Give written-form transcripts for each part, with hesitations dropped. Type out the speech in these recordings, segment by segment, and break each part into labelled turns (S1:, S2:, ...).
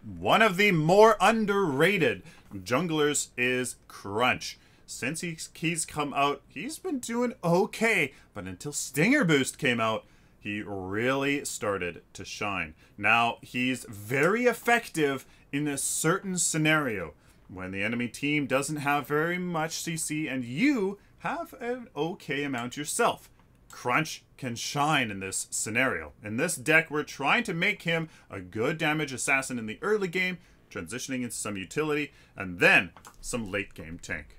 S1: One of the more underrated junglers is Crunch. Since he's come out, he's been doing okay, but until Stinger Boost came out, he really started to shine. Now, he's very effective in a certain scenario, when the enemy team doesn't have very much CC and you have an okay amount yourself. Crunch can shine in this scenario. In this deck, we're trying to make him a good damage assassin in the early game, transitioning into some utility, and then some late game tank.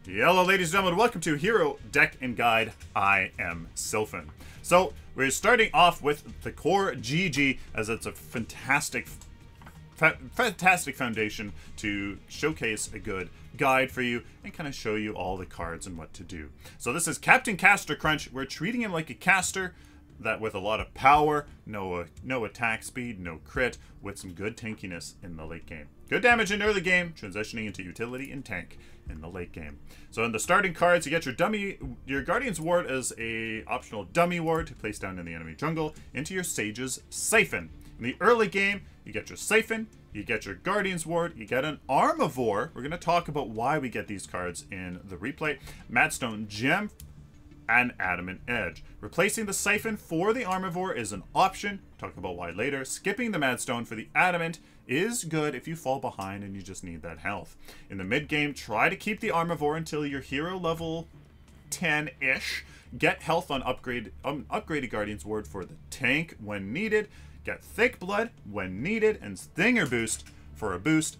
S1: Hello ladies and gentlemen, welcome to Hero Deck and Guide. I am Sylphin. So, we're starting off with the core GG, as it's a fantastic foundation to showcase a good guide for you and kind of show you all the cards and what to do. So this is Captain Caster Crunch. We're treating him like a caster, that with a lot of power, no attack speed, no crit, with some good tankiness in the late game. Good damage in early game, transitioning into utility and tank in the late game. So in the starting cards, you get your Guardian's Ward as a optional dummy ward to place down in the enemy jungle into your Sage's Sylphin. In the early game, you get your Sylphin, you get your Guardian's Ward, you get an Armivore. We're going to talk about why we get these cards in the replay. Madstone Gem, and Adamant Edge. Replacing the Sylphin for the Armivore is an option. Talk about why later. Skipping the Madstone for the Adamant is good if you fall behind and you just need that health. In the mid game, try to keep the Armivore until your hero level 10-ish. Get health on upgraded Guardian's Ward for the tank when needed. Get Thick Blood when needed, and Stinger Boost for a boost.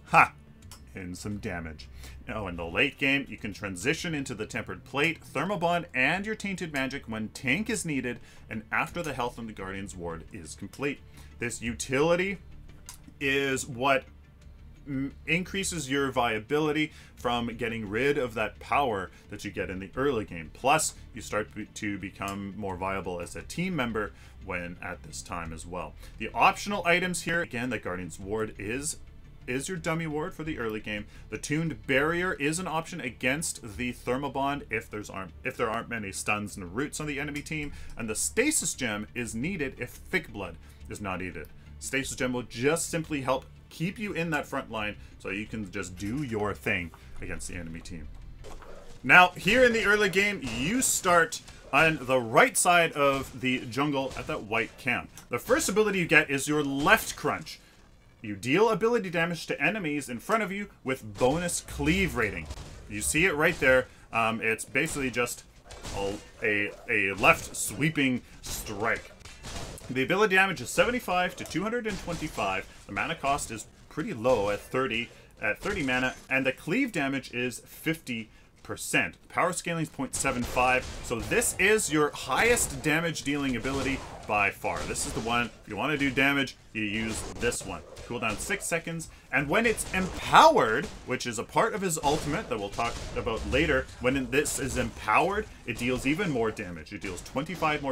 S1: And some damage. Now in the late game, you can transition into the Tempered Plate, Thermal Bond, and your Tainted Magic when tank is needed, and after the health on the Guardian's Ward is complete. This utility is what increases your viability from getting rid of that power that you get in the early game. Plus, you start to become more viable as a team member when at this time as well. The optional items here, again, the Guardian's Ward is your dummy ward for the early game. The Tuned Barrier is an option against the Thermal Bond if there aren't many stuns and roots on the enemy team, and the Stasis Gem is needed if Thick Blood is not needed. Stasis Gem will just simply help keep you in that front line so you can just do your thing against the enemy team. Now, here in the early game, you start on the right side of the jungle at that white camp. The first ability you get is your Left Crunch. You deal ability damage to enemies in front of you with bonus cleave rating. You see it right there. It's basically just a left sweeping strike. The ability damage is 75 to 225. The mana cost is pretty low at 30 mana, and the cleave damage is 50%. Power scaling is 0.75, so this is your highest damage dealing ability by far. This is the one, if you want to do damage, you use this one. Cooldown 6 seconds, and when it's empowered, which is a part of his ultimate that we'll talk about later, when this is empowered, it deals even more damage. It deals 25%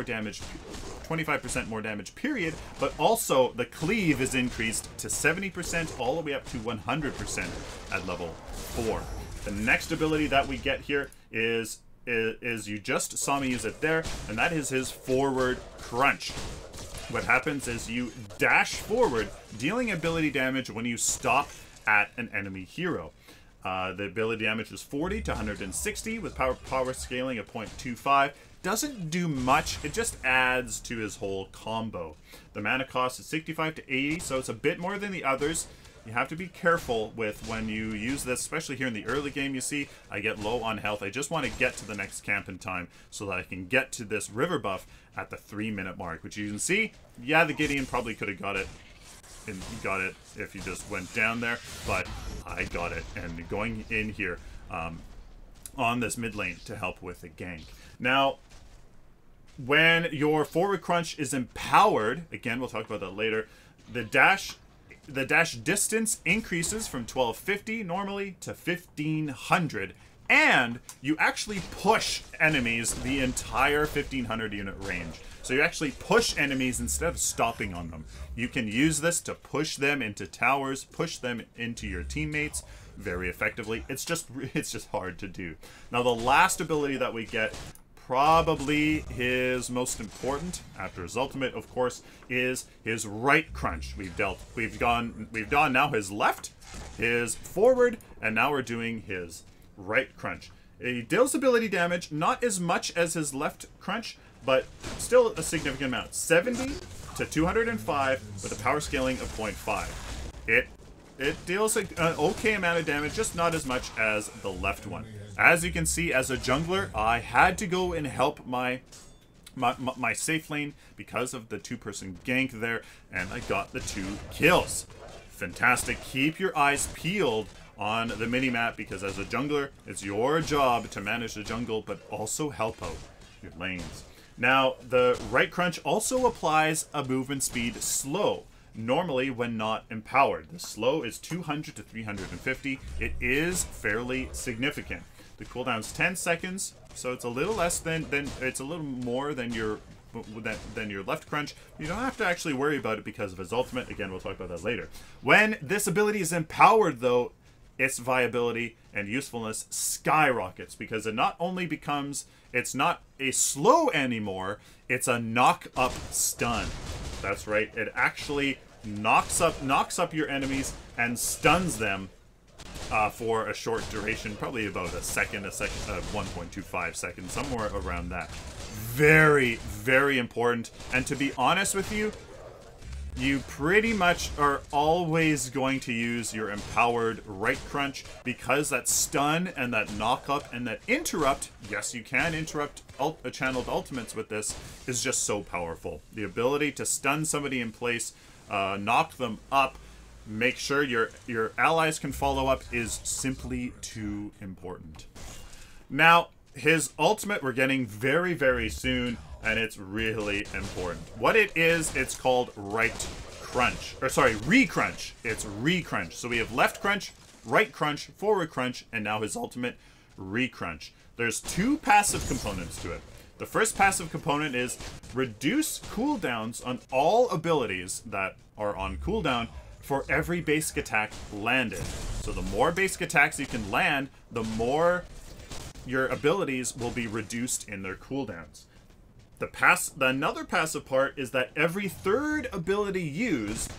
S1: more damage, period, but also the cleave is increased to 70% all the way up to 100% at level 4. The next ability that we get here is you just saw me use it there, and that is his Forward Crunch. What happens is you dash forward, dealing ability damage when you stop at an enemy hero. The ability damage is 40 to 160 with power scaling of 0.25. Doesn't do much, it just adds to his whole combo. The mana cost is 65 to 80, so it's a bit more than the others. You have to be careful with when you use this, especially here in the early game. You see, I get low on health. I just want to get to the next camp in time so that I can get to this river buff at the 3-minute mark, which you can see, yeah, the Gideon probably could have got it if you just went down there, but I got it, and going in here on this mid lane to help with the gank. Now, when your Forward Crunch is empowered, again, we'll talk about that later, the dash distance increases from 1250 normally to 1500, and you actually push enemies the entire 1500 unit range. So you actually push enemies instead of stopping on them. You can use this to push them into towers, push them into your teammates, very effectively. It's just hard to do. Now the last ability that we get, probably his most important after his ultimate, of course, is his right crunch. We've gone now his left, his forward, and now we're doing his right crunch. He deals ability damage, not as much as his left crunch, but still a significant amount. 70 to 205 with a power scaling of 0.5. It deals an okay amount of damage, just not as much as the left one. As you can see, as a jungler, I had to go and help my safe lane because of the two-person gank there, and I got the 2 kills. Fantastic. Keep your eyes peeled on the mini-map, because as a jungler, it's your job to manage the jungle, but also help out your lanes. Now, the right crunch also applies a movement speed slow, normally when not empowered. The slow is 200 to 350. It is fairly significant. The cooldown's 10 seconds, so it's a little less than it's a little more than your left crunch. You don't have to actually worry about it because of his ultimate. Again, we'll talk about that later. When this ability is empowered, though, its viability and usefulness skyrockets, because it not only becomes, it's not a slow anymore, it's a knock-up stun. That's right, it actually knocks up your enemies and stuns them for a short duration, probably about a second, 1.25 seconds, somewhere around that. Very, very important. And to be honest with you, you pretty much are always going to use your empowered right crunch, because that stun and that knock up and that interrupt, yes, you can interrupt channeled ultimates with this, is just so powerful. The ability to stun somebody in place, knock them up, make sure your allies can follow up is simply too important. Now, his ultimate we're getting very, very soon, and it's really important. What it is, it's called right crunch. Or sorry, re-crunch. It's re-crunch. So we have left crunch, right crunch, forward crunch, and now his ultimate, re-crunch. There's 2 passive components to it. The first passive component is reduce cooldowns on all abilities that are on cooldown for every basic attack landed. So the more basic attacks you can land, the more your abilities will be reduced in their cooldowns. Another passive part is that every 3rd ability used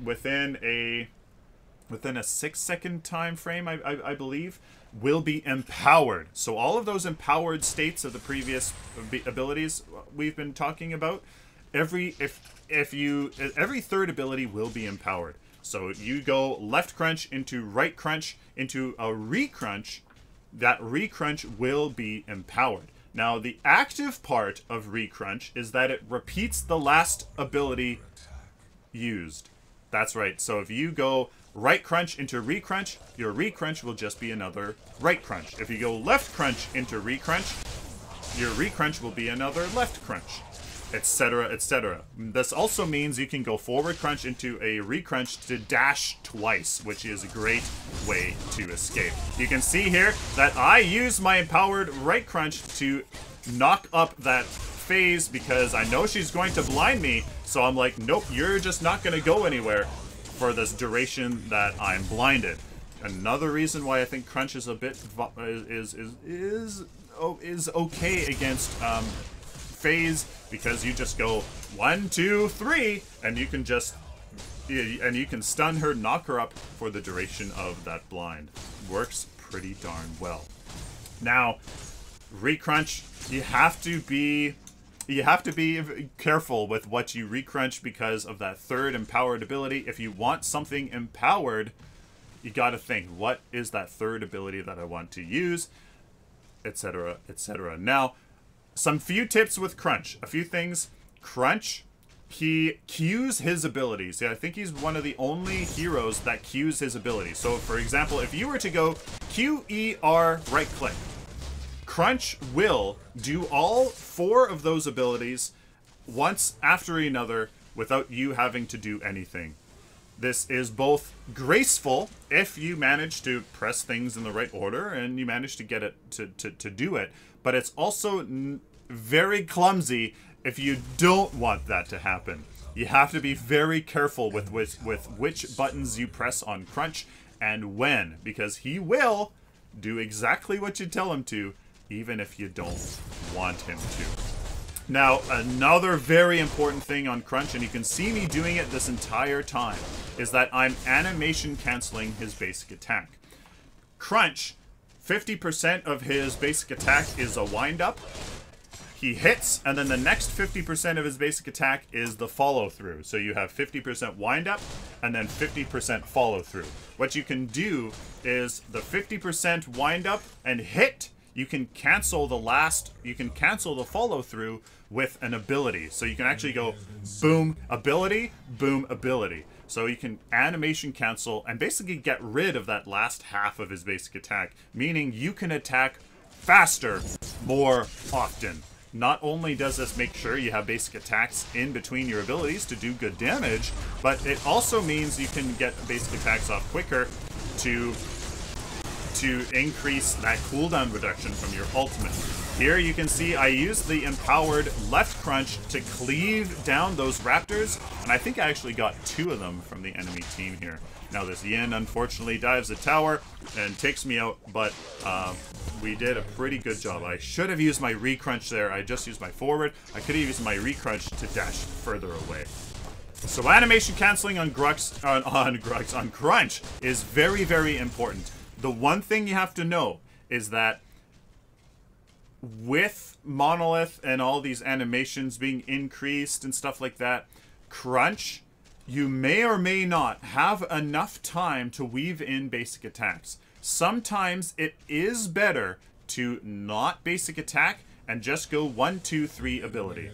S1: within a 6-second time frame, I believe, will be empowered. So all of those empowered states of the previous abilities we've been talking about, every 3rd ability will be empowered. So you go left crunch into right crunch into a re-crunch, that re-crunch will be empowered. Now, the active part of re-crunch is that it repeats the last ability used. That's right. So if you go right crunch into re-crunch, your re-crunch will just be another right crunch. If you go left crunch into re-crunch, your re-crunch will be another left crunch, etc., etc. This also means you can go forward crunch into a re-crunch to dash twice, which is a great way to escape. You can see here that I use my empowered right crunch to knock up that phase, because I know she's going to blind me, so I'm like, nope, you're just not going to go anywhere for this duration that I'm blinded. Another reason why I think crunch is a bit is okay against phase, because you just go 1, 2, 3, and you can stun her, knock her up for the duration of that blind. Works pretty darn well. Now, re-crunch, you have to be careful with what you re-crunch because of that 3rd empowered ability. If you want something empowered, you got to think, what is that 3rd ability that I want to use, etc., etc. Now, some few tips with crunch. A few things. Crunch, he queues his abilities. Yeah, I think he's one of the only heroes that queues his abilities. So, for example, if you were to go Q-E-R right click, crunch will do all 4 of those abilities once after another without you having to do anything. This is both graceful if you manage to press things in the right order and you manage to get it to do it, but it's also very clumsy if you don't want that to happen. You have to be very careful with which buttons you press on crunch, and when, because he will do exactly what you tell him to, even if you don't want him to. Now, another very important thing on Crunch, and you can see me doing it this entire time, is that I'm animation canceling his basic attack. Crunch, 50% of his basic attack is a wind-up. He hits, and then the next 50% of his basic attack is the follow-through. So you have 50% wind-up, and then 50% follow-through. What you can do is the 50% wind-up and hit, you can cancel the follow-through with an ability. So you can actually go boom, ability, boom, ability. So you can animation cancel and basically get rid of that last half of his basic attack, meaning you can attack faster, more often. Not only does this make sure you have basic attacks in between your abilities to do good damage, but it also means you can get basic attacks off quicker to increase that cooldown reduction from your ultimate. Here you can see I used the empowered left crunch to cleave down those raptors, and I think I actually got 2 of them from the enemy team here. Now this Yin unfortunately dives the tower and takes me out, but we did a pretty good job. I should have used my re-crunch there. I just used my forward. I could have used my re-crunch to dash further away. So animation canceling on Crunch is very, very important. The one thing you have to know is that with Monolith and all these animations being increased and stuff like that, Crunch, you may or may not have enough time to weave in basic attacks. Sometimes it is better to not basic attack and just go 1, 2, 3 ability.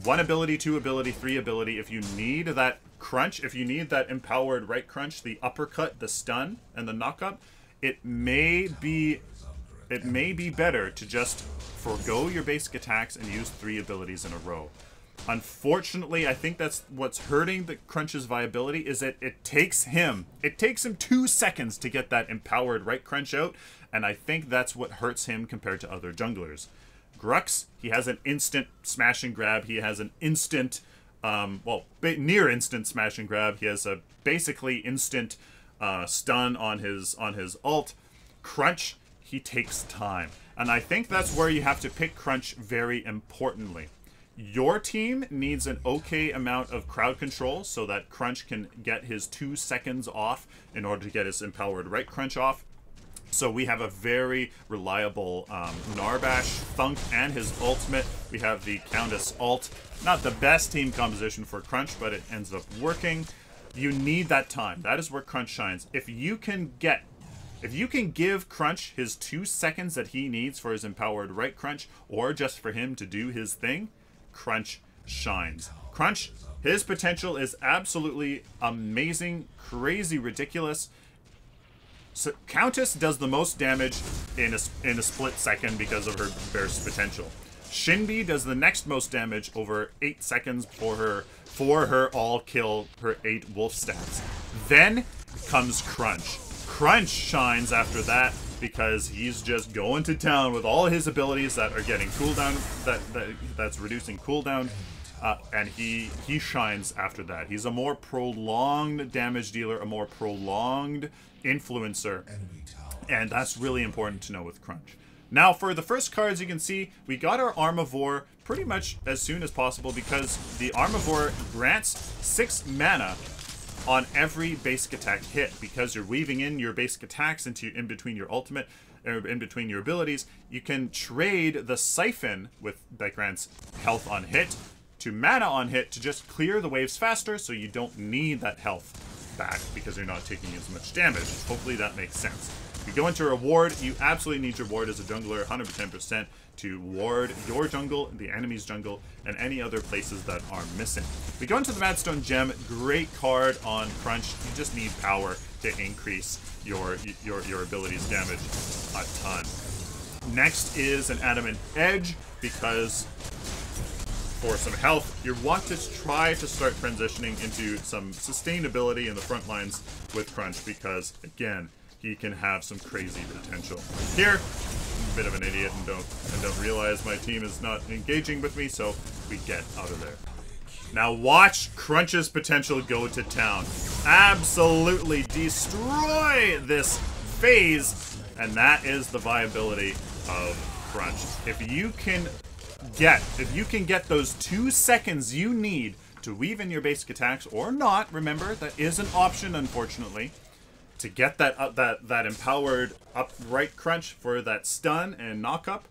S1: 1 ability, 2 ability, 3 ability. If you need that crunch, if you need that empowered right crunch, the uppercut, the stun, and the knock-up, it may be better to just forgo your basic attacks and use 3 abilities in a row. Unfortunately, I think that's what's hurting the Crunch's viability, is that it takes him 2 seconds to get that empowered right crunch out, and I think that's what hurts him compared to other junglers. Grux, he has an instant smash and grab. He has an instant, near instant smash and grab. He has a basically instant stun on his ult. Crunch, he takes time, and I think that's where you have to pick Crunch very importantly. Your team needs an okay amount of crowd control so that Crunch can get his 2 seconds off in order to get his empowered right crunch off. So we have a very reliable Narbash, Thunk, and his ultimate. We have the Countess ult. Not the best team composition for Crunch, but it ends up working. You need that time. That is where Crunch shines. If you can give Crunch his 2 seconds that he needs for his empowered right crunch, or just for him to do his thing, Crunch shines. Crunch, his potential is absolutely amazing, crazy, ridiculous. So Countess does the most damage in a split second because of her burst potential. Shinbi does the next most damage over 8 seconds for her all kill, her 8 wolf stats. Then comes Crunch. Crunch shines after that because he's just going to town with all his abilities that are getting cooldown, that's reducing cooldown, and he shines after that. He's a more prolonged damage dealer, a more prolonged influencer, and that's really important to know with Crunch. Now for the first cards, you can see we got our Armivore pretty much as soon as possible because the Armivore grants 6 mana on every basic attack hit. Because you're weaving in your basic attacks in between your ultimate, or in between your abilities, you can trade the Sylphin that grants health on hit to mana on hit to just clear the waves faster, so you don't need that health back because you're not taking as much damage. Hopefully that makes sense. If you go into reward, you absolutely need your ward as a jungler 110% to ward your jungle, the enemy's jungle, and any other places that are missing. We go into the Madstone Gem, great card on Crunch. You just need power to increase your ability's damage a ton. Next is an Adamant Edge, because for some health, you want to try to start transitioning into some sustainability in the front lines with Crunch, because again, he can have some crazy potential. Here, I'm a bit of an idiot and don't realize my team is not engaging with me, so we get out of there. Now watch Crunch's potential go to town. Absolutely destroy this phase, and that is the viability of Crunch. If you can get those 2 seconds you need to weave in your basic attacks, or not, remember, that is an option, unfortunately, to get that empowered upright Crunch for that stun and knock up,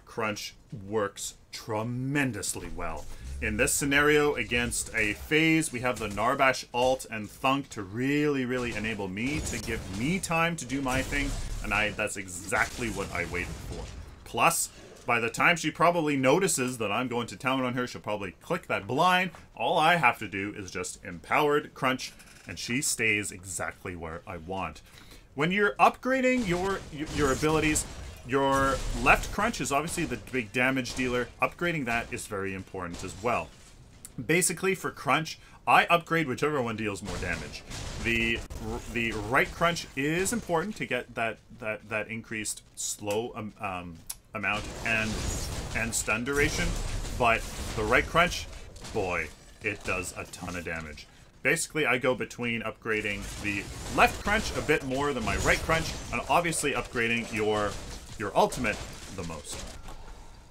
S1: Crunch works tremendously well. In this scenario against a phase, we have the Narbash ult and Thunk to really, really enable me to give me time to do my thing, and that's exactly what I waited for. Plus, by the time she probably notices that I'm going to town on her, she'll probably click that blind. All I have to do is just empowered Crunch, and she stays exactly where I want. When you're upgrading your abilities, your left Crunch is obviously the big damage dealer. Upgrading that is very important as well. Basically, for Crunch, I upgrade whichever one deals more damage. The right Crunch is important to get that increased slow amount and stun duration, but the right Crunch, boy, it does a ton of damage. Basically, I go between upgrading the left Crunch a bit more than my right Crunch, and obviously upgrading your ultimate the most.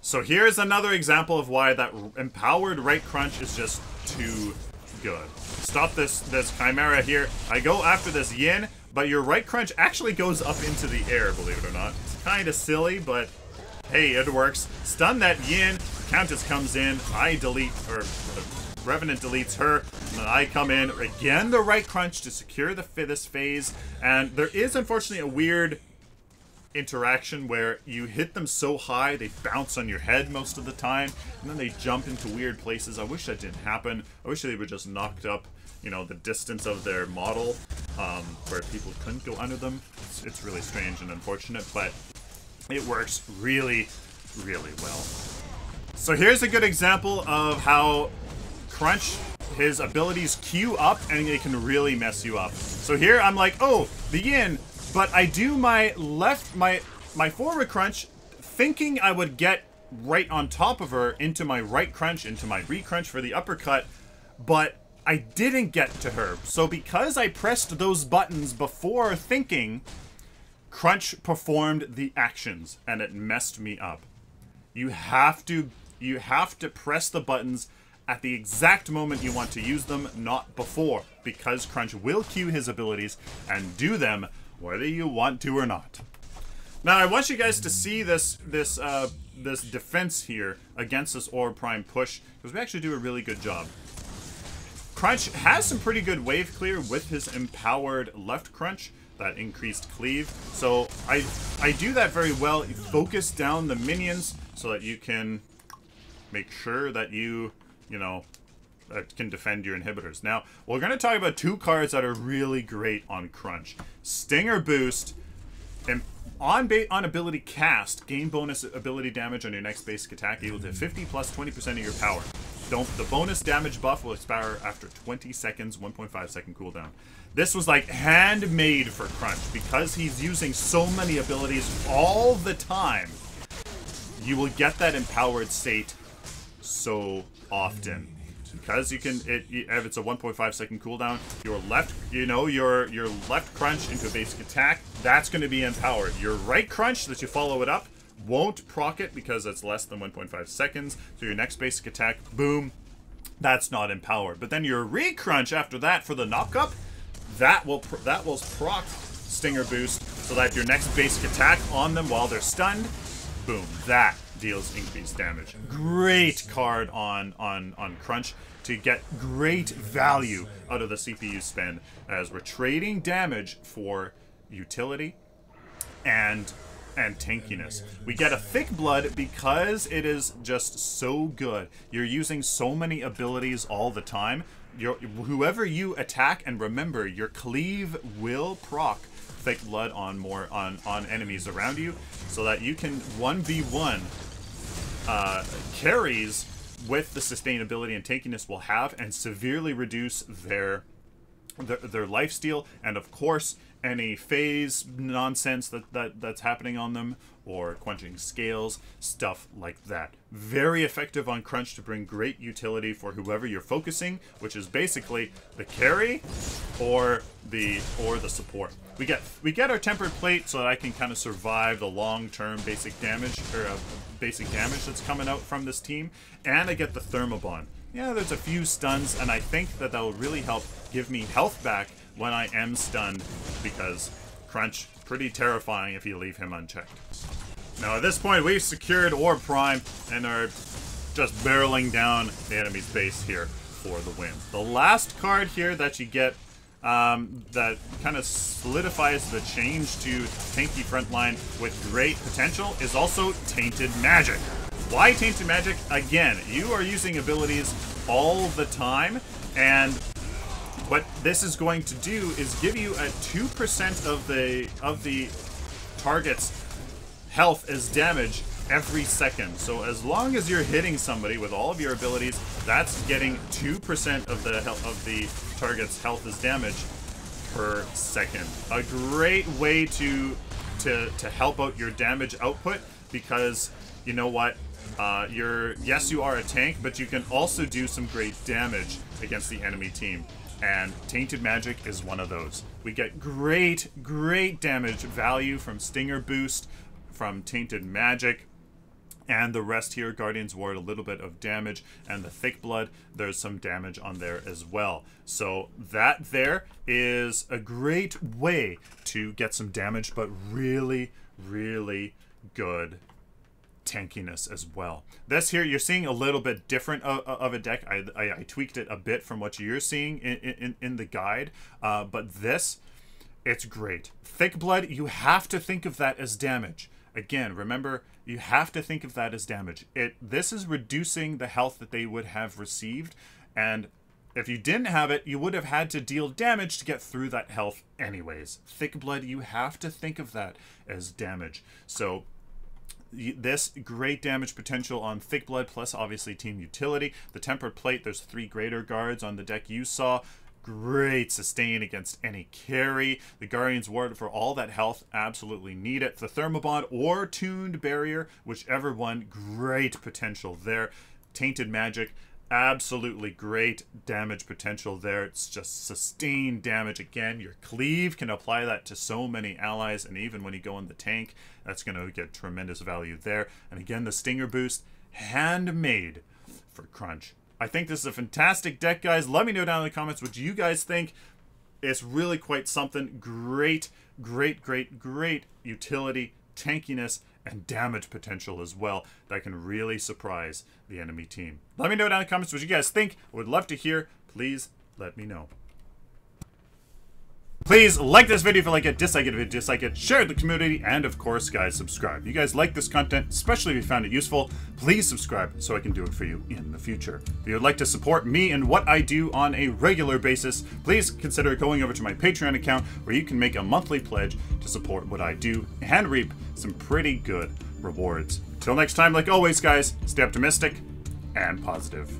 S1: So here's another example of why that empowered right Crunch is just too good. Stop this Chimera here. I go after this Yin, but your right Crunch actually goes up into the air, believe it or not. It's kind of silly, but hey, it works. Stun that Yin, Countess comes in, I delete, or the Revenant deletes her, and then I come in, again the right Crunch to secure this phase, and there is unfortunately a weird interaction where you hit them so high they bounce on your head most of the time, and then they jump into weird places. I wish that didn't happen. I wish they were just knocked up, you know, the distance of their model, where people couldn't go under them. It's really strange and unfortunate, but it works really, really well. So here's a good example of how Crunch, his abilities queue up and they can really mess you up. So here I'm like, oh, the Yin, but I do my forward Crunch thinking I would get right on top of her into my right Crunch, into my re-Crunch for the uppercut, but I didn't get to her. So because I pressed those buttons before thinking, Crunch performed the actions and it messed me up. You have to press the buttons at the exact moment you want to use them, not before, because Crunch will cue his abilities and do them whether you want to or not. Now, I want you guys to see this defense here against this Orb Prime push, because we actually do a really good job. Crunch has some pretty good wave clear with his empowered left Crunch, that increased cleave. So I do that very well. You focus down the minions so that you can make sure that you can defend your inhibitors. Now, we're going to talk about 2 cards that are really great on Crunch. Stinger Boost, and on ability cast, gain bonus ability damage on your next basic attack equal to 50 plus 20% of your power. The bonus damage buff will expire after 20 seconds, 1.5 second cooldown. This was like handmade for Crunch because he's using so many abilities all the time. You will get that empowered state so often. Because you can, if it's a 1.5 second cooldown, your left, your left Crunch into a basic attack, that's going to be empowered. Your right Crunch that you follow it up won't proc it because it's less than 1.5 seconds. So your next basic attack, boom, that's not empowered. But then your re-Crunch after that for the knock-up, that will proc Stinger Boost so that your next basic attack on them while they're stunned, boom, that deals increased damage. Great card on Crunch to get great value out of the CPU spend, as we're trading damage for utility and tankiness. We get a thick blood because it is just so good. You're using so many abilities all the time. Whoever you attack, and remember, your cleave will proc thick blood on enemies around you, so that you can 1v1 carries with the sustainability and tankiness will have, and severely reduce their their lifesteal, and of course any phase nonsense that's happening on them, or quenching scales, stuff like that. Very effective on Crunch to bring great utility for whoever you're focusing, which is basically the carry or the support. We get our tempered plate so that I can kind of survive the long-term basic damage that's coming out from this team, and I get the Thermobond. Yeah, there's a few stuns, and I think that will really help give me health back when I am stunned, because Crunch, pretty terrifying if you leave him unchecked. Now at this point, we've secured Orb Prime and are just barreling down the enemy's base here for the win. The last card here that you get that kind of solidifies the change to tanky frontline with great potential is also Tainted Magic. Why Tainted Magic? Again, you are using abilities all the time, and what this is going to do is give you a 2% of the target's health as damage every second. So as long as you're hitting somebody with all of your abilities, that's getting 2% of the target's health as damage per second. A great way to help out your damage output, because you know what? Yes, you are a tank, but you can also do some great damage against the enemy team. And Tainted Magic is one of those. We get great damage value from Stinger Boost, from Tainted Magic, and the rest here, Guardian's Ward, a little bit of damage, and the Thick Blood, there's some damage on there as well. So that there is a great way to get some damage, but really good tankiness as well. This here, you're seeing a little bit different of a deck. I tweaked it a bit from what you're seeing in the guide, but this, it's great. Thick Blood, you have to think of that as damage. Again, remember, you have to think of that as damage. This is reducing the health that they would have received, and if you didn't have it, you would have had to deal damage to get through that health anyways. Thick Blood, you have to think of that as damage. So this great damage potential on Thick Blood, plus obviously team utility. The Tempered Plate, there's 3 greater guards on the deck you saw. Great sustain against any carry. The Guardian's Ward for all that health, absolutely need it. The Thermobond or Tuned Barrier, whichever one, great potential there. Tainted Magic, absolutely great damage potential there. It's just sustained damage. Again, your cleave can apply that to so many allies, and even when you go in the tank, that's going to get tremendous value there. And again, the Stinger Boost, handmade for Crunch. I think this is a fantastic deck, guys. Let me know down in the comments what you guys think. It's really quite something. Great utility, tankiness, and damage potential as well that can really surprise the enemy team. Let me know down in the comments what you guys think. I would love to hear. Please let me know. Please like this video if you like it, dislike it if you dislike it, share it with the community, and of course, guys, subscribe. If you guys like this content, especially if you found it useful, please subscribe so I can do it for you in the future. If you would like to support me and what I do on a regular basis, please consider going over to my Patreon account, where you can make a monthly pledge to support what I do and reap some pretty good rewards. Till next time, like always, guys, stay optimistic and positive.